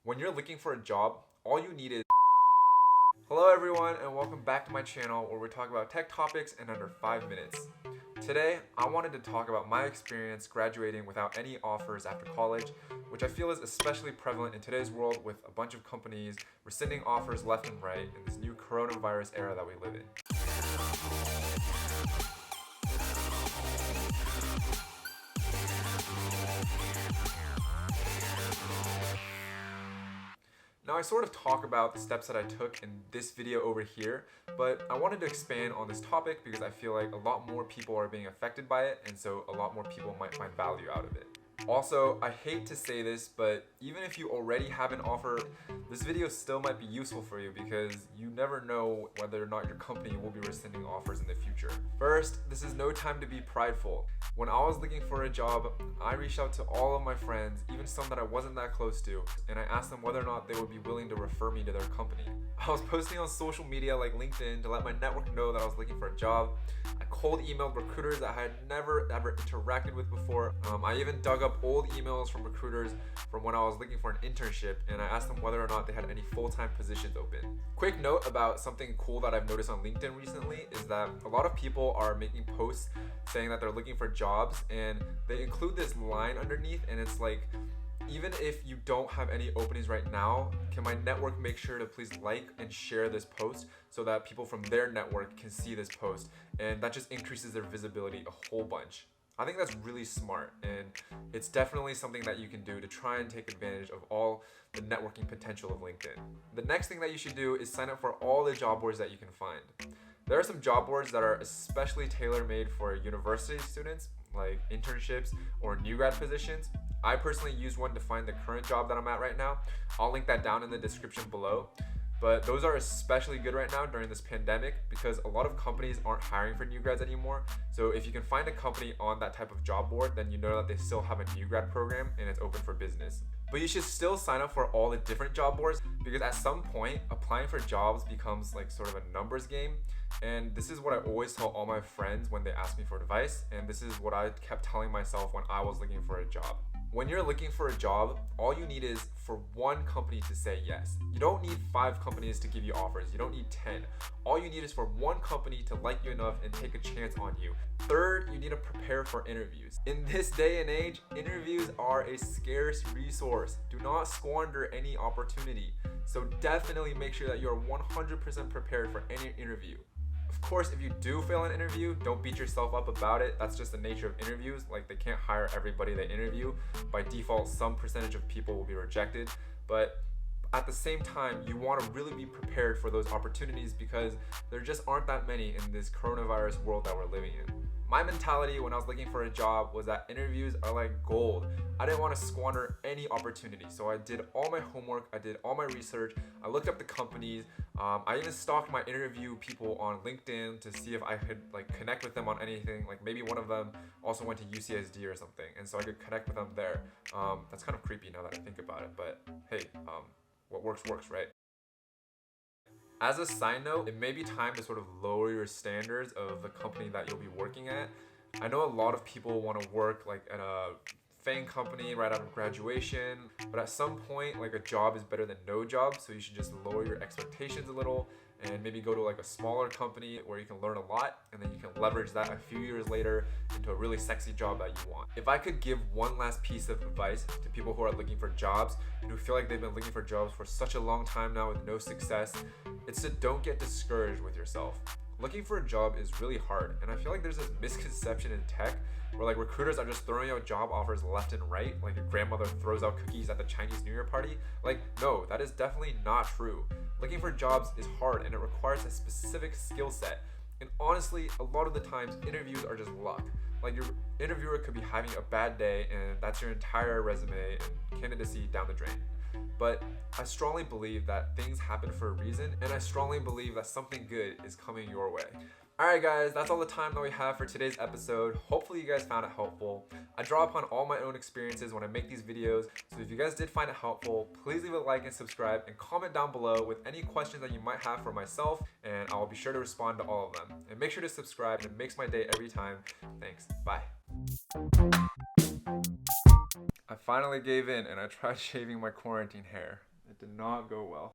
When you're looking for a job, all you need is... Hello everyone, and welcome back to my channel where we talk about tech topics in under 5 minutes. Today, I wanted to talk about my experience graduating without any offers after college, which I feel is especially prevalent in today's world with a bunch of companies rescinding offers left and right in this new coronavirus era that we live in. Now I sort of talk about the steps that I took in this video over here, but I wanted to expand on this topic because I feel like a lot more people are being affected by it, and so a lot more people might find value out of it. Also, I hate to say this, but even if you already have an offer, this video still might be useful for you because you never know whether or not your company will be rescinding offers in the future. First, this is no time to be prideful. When I was looking for a job, I reached out to all of my friends, even some that I wasn't that close to, and I asked them whether or not they would be willing to refer me to their company. I was posting on social media like LinkedIn to let my network know that I was looking for a job. I cold emailed recruiters that I had never ever interacted with before. I even dug up old emails from recruiters from when I was looking for an internship, and I asked them whether or not they had any full-time positions open. Quick note about something cool that I've noticed on LinkedIn recently is that a lot of people are making posts saying that they're looking for jobs, and they include this line underneath, and it's like, even if you don't have any openings right now, can my network make sure to please like and share this post so that people from their network can see this post, and that just increases their visibility a whole bunch. I think that's really smart, and it's definitely something that you can do to try and take advantage of all the networking potential of LinkedIn. The next thing that you should do is sign up for all the job boards that you can find. There are some job boards that are especially tailor-made for university students, like internships or new grad positions. I personally use one to find the current job that I'm at right now. I'll link that down in the description below. But those are especially good right now during this pandemic because a lot of companies aren't hiring for new grads anymore. So if you can find a company on that type of job board, then you know that they still have a new grad program and it's open for business. But you should still sign up for all the different job boards because at some point, applying for jobs becomes like sort of a numbers game. And this is what I always tell all my friends when they ask me for advice. And this is what I kept telling myself when I was looking for a job. When you're looking for a job, all you need is for one company to say yes. You don't need 5 companies to give you offers. You don't need 10. All you need is for one company to like you enough and take a chance on you. Third, you need to prepare for interviews. In this day and age, interviews are a scarce resource. Do not squander any opportunity. So definitely make sure that you're 100% prepared for any interview. Of course, if you do fail an interview, don't beat yourself up about it. That's just the nature of interviews. Like, they can't hire everybody they interview. By default, some percentage of people will be rejected. But at the same time, you want to really be prepared for those opportunities because there just aren't that many in this coronavirus world that we're living in. My mentality when I was looking for a job was that interviews are like gold. I didn't want to squander any opportunity. So I did all my homework, I did all my research, I looked up the companies, I even stalked my interview people on LinkedIn to see if I could like connect with them on anything. Like maybe one of them also went to UCSD or something, and so I could connect with them there. That's kind of creepy now that I think about it, but hey, what works, right? As a side note, it may be time to sort of lower your standards of the company that you'll be working at. I know a lot of people want to work like at a FANG company right out of graduation, but at some point, like a job is better than no job, so you should just lower your expectations a little and maybe go to like a smaller company where you can learn a lot, and then you can leverage that a few years later into a really sexy job that you want. If I could give one last piece of advice to people who are looking for jobs and who feel like they've been looking for jobs for such a long time now with no success, it's to don't get discouraged with yourself. Looking for a job is really hard, and I feel like there's this misconception in tech where like recruiters are just throwing out job offers left and right, like your grandmother throws out cookies at the Chinese New Year party. Like, no, that is definitely not true. Looking for jobs is hard and it requires a specific skill set. And honestly, a lot of the times interviews are just luck. Like your interviewer could be having a bad day and that's your entire resume and candidacy down the drain. But I strongly believe that things happen for a reason, and I strongly believe that something good is coming your way. Alright guys, that's all the time that we have for today's episode. Hopefully you guys found it helpful. I draw upon all my own experiences when I make these videos, so if you guys did find it helpful, please leave a like and subscribe and comment down below with any questions that you might have for myself, and I will be sure to respond to all of them. And make sure to subscribe, it makes my day every time. Thanks, bye. I finally gave in and I tried shaving my quarantine hair. It did not go well.